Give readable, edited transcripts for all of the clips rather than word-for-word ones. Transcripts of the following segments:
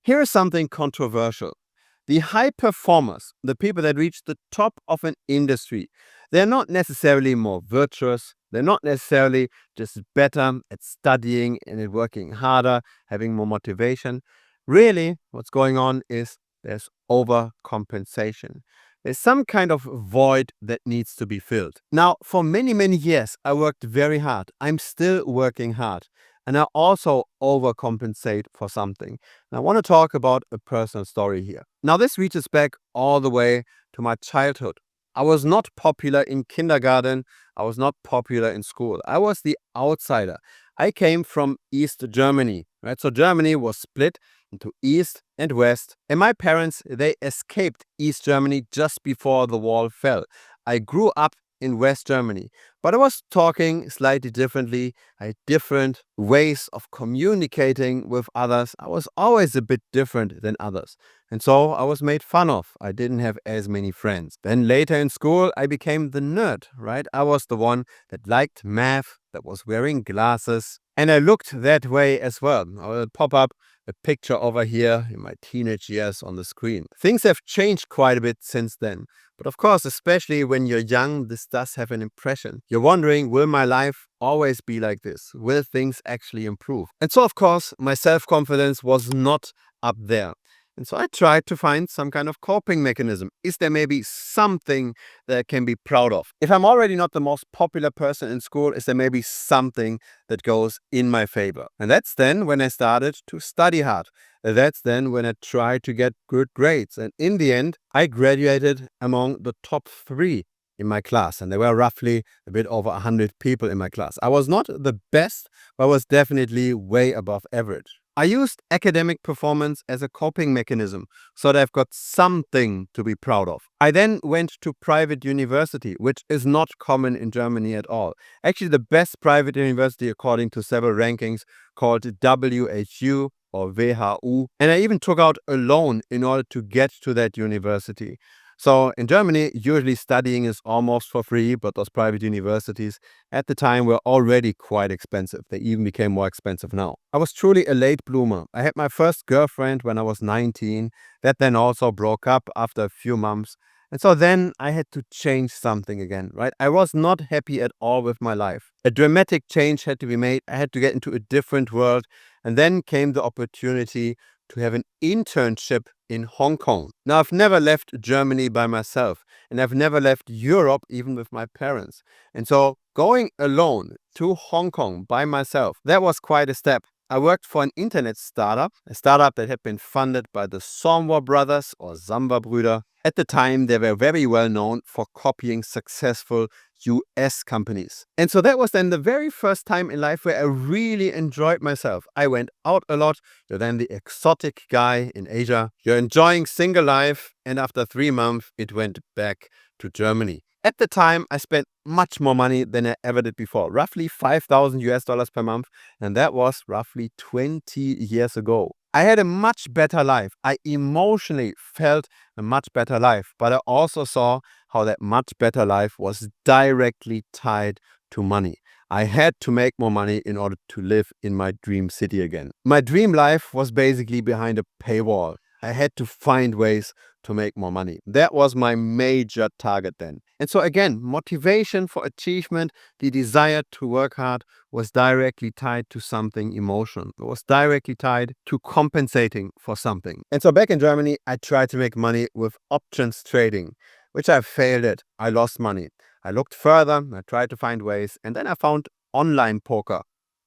Here is something controversial. The high performers, the people that reach the top of an industry, they're not necessarily more virtuous. They're not necessarily just better at studying and at working harder, having more motivation. Really, what's going on is there's overcompensation. There's some kind of void that needs to be filled. Now, for many, many years, I worked very hard. I'm still working hard. And I also overcompensate for something. And I want to talk about a personal story here. Now, this reaches back all the way to my childhood. I was not popular in kindergarten. I was not popular in school. I was the outsider. I came from East Germany, right? So Germany was split into East and West. And my parents, they escaped East Germany just before the wall fell. I grew up in West Germany, but I was talking slightly differently. I had different ways of communicating with others. I was always a bit different than others. And so I was made fun of. I didn't have as many friends. Then later in school, I became the nerd, right? I was the one that liked math, that was wearing glasses, and I looked that way as well. I will pop up a picture over here in my teenage years on the screen. Things have changed quite a bit since then. But of course, especially when you're young, this does have an impression. You're wondering, will my life always be like this? Will things actually improve? And so, of course, my self-confidence was not up there. And so I tried to find some kind of coping mechanism. Is there maybe something that I can be proud of? If I'm already not the most popular person in school, is there maybe something that goes in my favor? And that's then when I started to study hard. That's then when I tried to get good grades. And in the end, I graduated among the top 3 in my class. And there were roughly a bit over 100 people in my class. I was not the best, but I was definitely way above average. I used academic performance as a coping mechanism so that I've got something to be proud of. I then went to private university, which is not common in Germany at all. Actually, the best private university according to several rankings called WHU or WHU. And I even took out a loan in order to get to that university. So in Germany, usually studying is almost for free, but those private universities at the time were already quite expensive. They even became more expensive now. I was truly a late bloomer. I had my first girlfriend when I was 19. That then also broke up after a few months. And so then I had to change something again, right? I was not happy at all with my life. A dramatic change had to be made. I had to get into a different world. And then came the opportunity to have an internship in Hong Kong. Now, I've never left Germany by myself, and I've never left Europe even with my parents. And so going alone to Hong Kong by myself, that was quite a step. I worked for an internet startup, a startup that had been funded by the Somwa brothers or Zamba Brüder. At the time, they were very well known for copying successful US companies. And so that was then the very first time in life where I really enjoyed myself. I went out a lot. You're then the exotic guy in Asia. You're enjoying single life. And after 3 months, it went back to Germany. At the time, I spent much more money than I ever did before, roughly 5,000 US dollars per month. And that was roughly 20 years ago. I had a much better life. I emotionally felt a much better life, but I also saw how that much better life was directly tied to money. I had to make more money in order to live in my dream city again. My dream life was basically behind a paywall. I had to find ways to make more money. That was my major target then. And so again, motivation for achievement, the desire to work hard was directly tied to something emotional. It was directly tied to compensating for something. And so back in Germany, I tried to make money with options trading, which I failed at. I lost money. I looked further, I tried to find ways, and then I found online poker.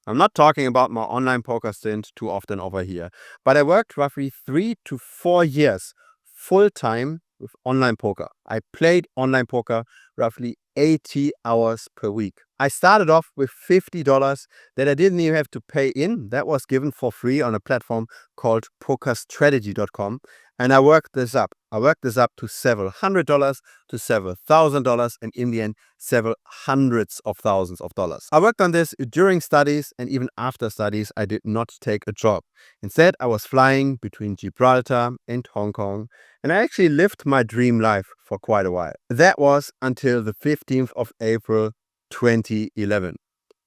I'm not talking about my online poker stint too often over here, but I worked roughly 3 to 4 years full-time with online poker. I played online poker roughly 80 hours per week. I started off with $50 that I didn't even have to pay in. That was given for free on a platform called pokerstrategy.com. And I worked this up. I worked this up to several $100s, to several $1,000s, and in the end, several hundreds of thousands of dollars. I worked on this during studies, and even after studies, I did not take a job. Instead, I was flying between Gibraltar and Hong Kong, and I actually lived my dream life for quite a while. That was until the 15th of April, 2011.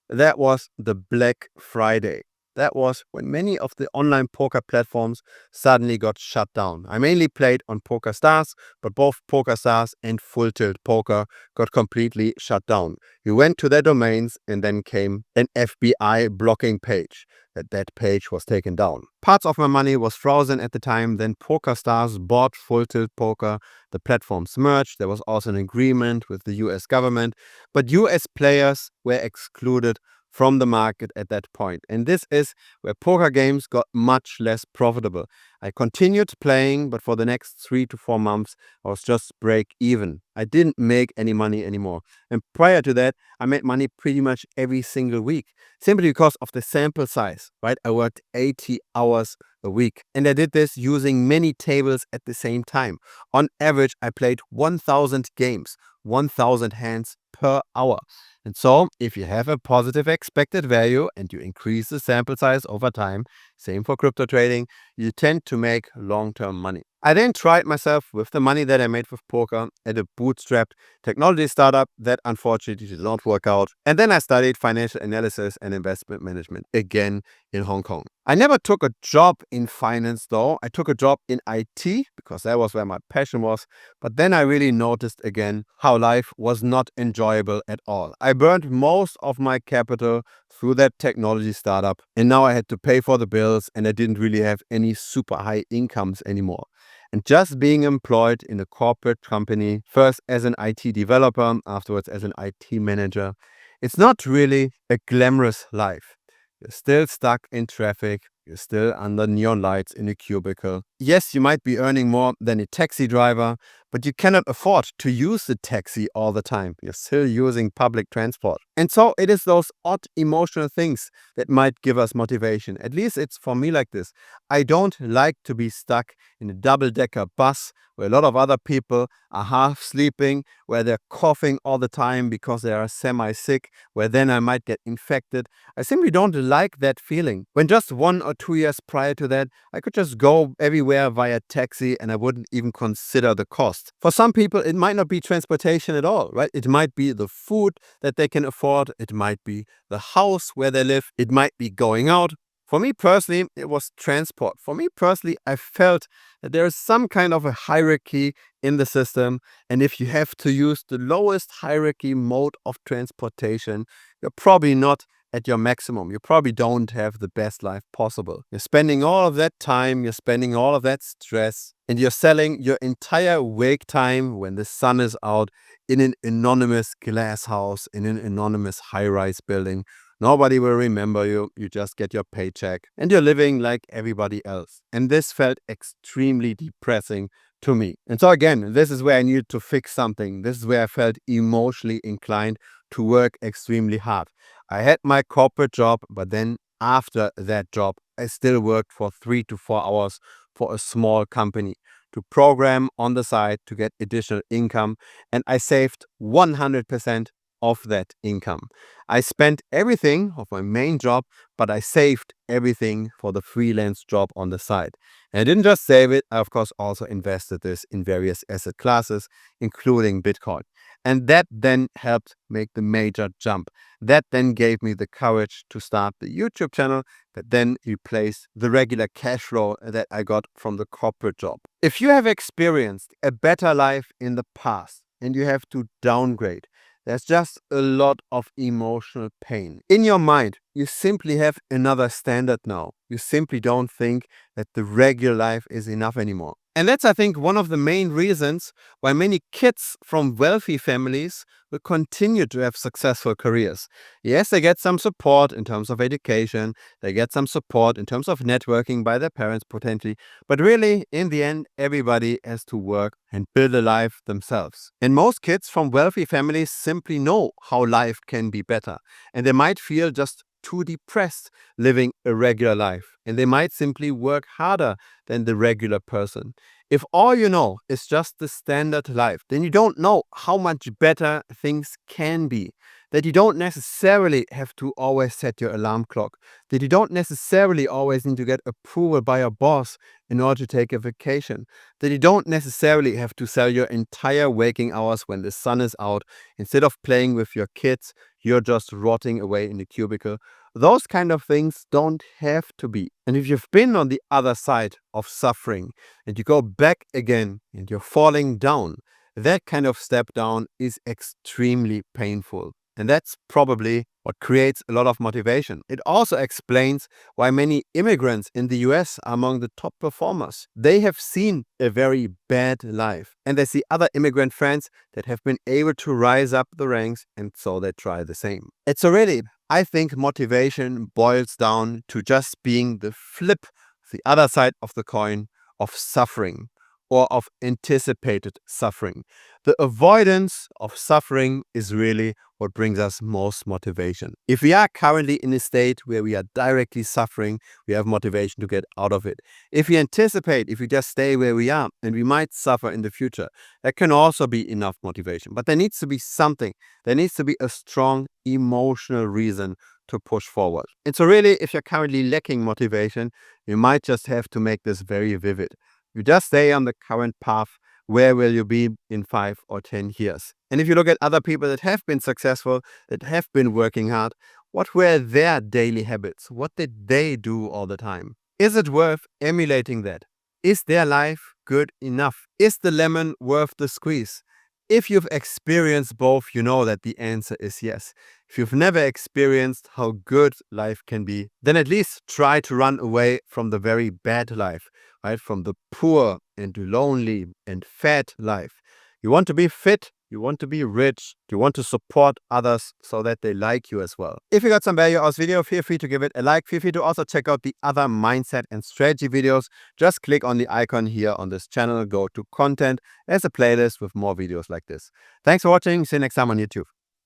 That was the Black Friday. That was when many of the online poker platforms suddenly got shut down. I mainly played on PokerStars, but both PokerStars and Full Tilt Poker got completely shut down. You went to their domains and then came an FBI blocking page. That page was taken down. Parts of my money was frozen at the time. Then PokerStars bought Full Tilt Poker. The platforms merged. There was also an agreement with the US government, but US players were excluded from the market at that point. And this is where poker games got much less profitable. I continued playing, but for the next 3 to 4 months, I was just break even. I didn't make any money anymore. And prior to that, I made money pretty much every single week, simply because of the sample size, right? I worked 80 hours a week. And I did this using many tables at the same time. On average, I played 1,000 games, 1,000 hands per hour. And so if you have a positive expected value and you increase the sample size over time, same for crypto trading, you tend to make long-term money. I then tried myself with the money that I made with poker at a bootstrapped technology startup that unfortunately did not work out. And then I studied financial analysis and investment management again in Hong Kong. I never took a job in finance though. I took a job in IT because that was where my passion was. But then I really noticed again how life was not enjoyable at all. I burned most of my capital through that technology startup, and now I had to pay for the bills and I didn't really have any super high incomes anymore. And just being employed in a corporate company, first as an IT developer, afterwards as an IT manager, it's not really a glamorous life. You're still stuck in traffic. You're still under neon lights in a cubicle. Yes, you might be earning more than a taxi driver, but you cannot afford to use the taxi all the time. You're still using public transport. And so it is those odd emotional things that might give us motivation. At least it's for me like this. I don't like to be stuck in a double-decker bus where a lot of other people are half sleeping, where they're coughing all the time because they are semi-sick, where then I might get infected. I simply don't like that feeling. When just 1 or 2 years prior to that, I could just go everywhere via taxi and I wouldn't even consider the cost. For some people, it might not be transportation at all, right? It might be the food that they can afford. It might be the house where they live. It might be going out. For me personally, it was transport. For me personally, I felt that there is some kind of a hierarchy in the system. And if you have to use the lowest hierarchy mode of transportation, you're probably not at your maximum. You probably don't have the best life possible. You're spending all of that time, you're spending all of that stress, and you're selling your entire wake time when the sun is out in an anonymous glass house, in an anonymous high-rise building. Nobody will remember you. You just get your paycheck and you're living like everybody else. And this felt extremely depressing to me. And so again, this is where I needed to fix something. This is where I felt emotionally inclined to work extremely hard. I had my corporate job, but then after that job, I still worked for 3 to 4 hours for a small company to program on the side to get additional income. And I saved 100% of that income. I spent everything of my main job, but I saved everything for the freelance job on the side. And I didn't just save it, I of course also invested this in various asset classes, including Bitcoin. And that then helped make the major jump. That then gave me the courage to start the YouTube channel that then replaced the regular cash flow that I got from the corporate job. If you have experienced a better life in the past and you have to downgrade, there's just a lot of emotional pain. In your mind, you simply have another standard now. You simply don't think that the regular life is enough anymore. And that's, I think, one of the main reasons why many kids from wealthy families will continue to have successful careers. Yes, they get some support in terms of education, they get some support in terms of networking by their parents potentially, but really, in the end, everybody has to work and build a life themselves. And most kids from wealthy families simply know how life can be better, and they might feel just too depressed living a regular life, and they might simply work harder than the regular person. If all you know is just the standard life, then you don't know how much better things can be. that you don't necessarily have to always set your alarm clock, that you don't necessarily always need to get approval by your boss in order to take a vacation, that you don't necessarily have to sell your entire waking hours when the sun is out. Instead of playing with your kids, you're just rotting away in the cubicle. Those kind of things don't have to be. And if you've been on the other side of suffering and you go back again and you're falling down, that kind of step down is extremely painful. And that's probably what creates a lot of motivation. It also explains why many immigrants in the US are among the top performers. They have seen a very bad life, and they see other immigrant friends that have been able to rise up the ranks, and so they try the same. And so really, I think motivation boils down to just being the flip, the other side of the coin of suffering, or of anticipated suffering. The avoidance of suffering is really what brings us most motivation. If we are currently in a state where we are directly suffering, we have motivation to get out of it. If we anticipate, if we just stay where we are and we might suffer in the future, that can also be enough motivation. But there needs to be something. There needs to be a strong emotional reason to push forward. And so really, if you're currently lacking motivation, you might just have to make this very vivid. You just stay on the current path. Where will you be in 5 or 10 years? And if you look at other people that have been successful, that have been working hard, what were their daily habits? What did they do all the time? Is it worth emulating that? Is their life good enough? Is the lemon worth the squeeze? If you've experienced both, you know that the answer is yes. If you've never experienced how good life can be, then at least try to run away from the very bad life, right? From the poor and lonely and fat life. You want to be fit, you want to be rich, you want to support others so that they like you as well. If you got some value out of this video, feel free to give it a like. Feel free to also check out the other mindset and strategy videos. Just click on the icon here on this channel, go to content. There's a playlist with more videos like this. Thanks for watching. See you next time on YouTube.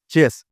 Cheers.